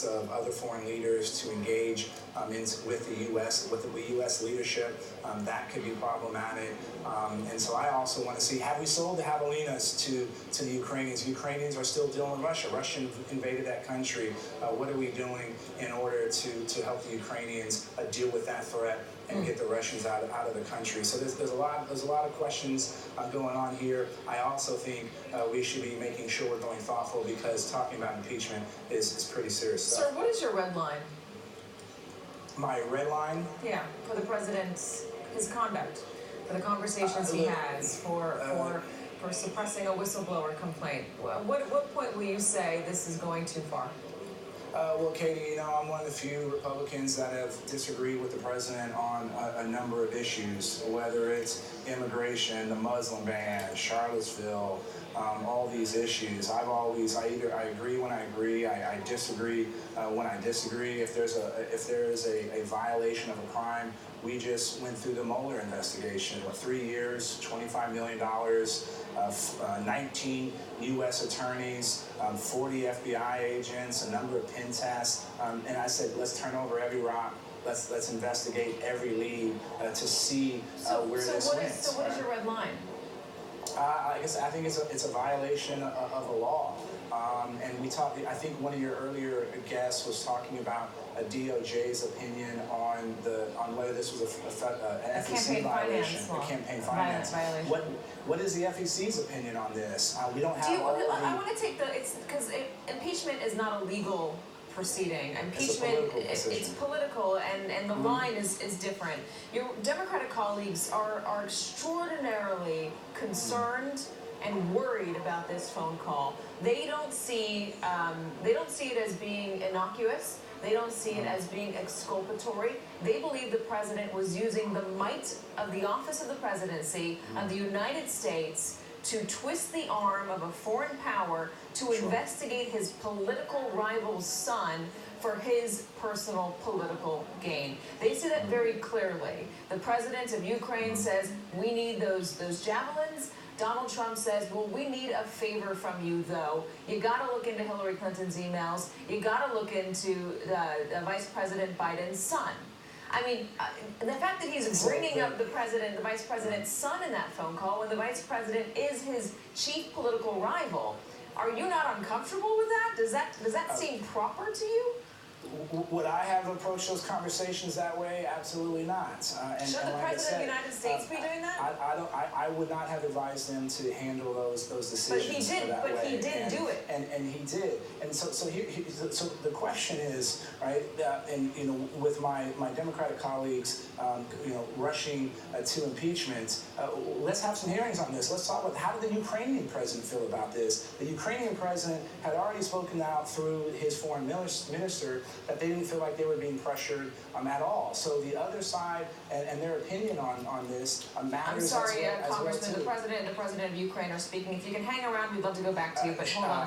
of other foreign leaders to engage with the U.S. leadership. That could be problematic. And so I also want to see, have we sold the javelinas to the Ukrainians? Ukrainians are still dealing with Russia. Russia invaded that country. What are we doing in order to help the Ukrainians deal with that threat and get the Russians out of the country? So there's a lot of questions going on here. I also think we should be making sure we're going thoughtful, because talking about impeachment is pretty serious stuff. Sir, what is your red line? My red line? Yeah, for the president's, his conduct, for the conversations he has, for suppressing a whistleblower complaint. What point will you say this is going too far? Well, Katie, I'm one of the few Republicans that have disagreed with the president on a number of issues, whether it's immigration, the Muslim ban, Charlottesville, all these issues. I agree when I agree, I disagree when I disagree. If there is a violation of a crime, we just went through the Mueller investigation. 3 years, $25 million, 19 U.S. attorneys, 40 FBI agents, a number of pen tests, and I said, let's turn over every rock. Let's investigate every lead to see where this went. So what is your red line? I think it's a violation of a law. And we talked. I think one of your earlier guests was talking about a DOJ's opinion on whether this was an FEC violation, a campaign finance violation. What is the FEC's opinion on this? We don't have. I want to take because impeachment is not a legal proceeding. Impeachment, it's political, and the line is different. Your Democratic colleagues are extraordinarily concerned and worried about this phone call. They don't see it as being innocuous. They don't see it as being exculpatory. They believe the president was using the might of the office of the presidency of the United States to twist the arm of a foreign power to investigate his political rival's son for his personal political gain. They see that very clearly. The president of Ukraine says, we need those javelins. Donald Trump says, well, we need a favor from you, though. You got to look into Hillary Clinton's emails. You got to look into the Vice President Biden's son. I mean, the fact that he's bringing up the vice president's son in that phone call when the vice president is his chief political rival, are you not uncomfortable with that? Does that seem proper to you? Would I have approached those conversations that way? Absolutely not. Should the president of the United States be doing that? I would not have advised him to handle those decisions. But he did do it. And he did. And so the question is, right? With my Democratic colleagues, rushing to impeachment, let's have some hearings on this. Let's talk about how did the Ukrainian president feel about this. The Ukrainian president had already spoken out through his foreign minister that they didn't feel like they were being pressured at all. So the other side and their opinion on this matters. I'm sorry, Congressman, the president and the president of Ukraine are speaking. If you can hang around, we'd love to go back to you, but hold on.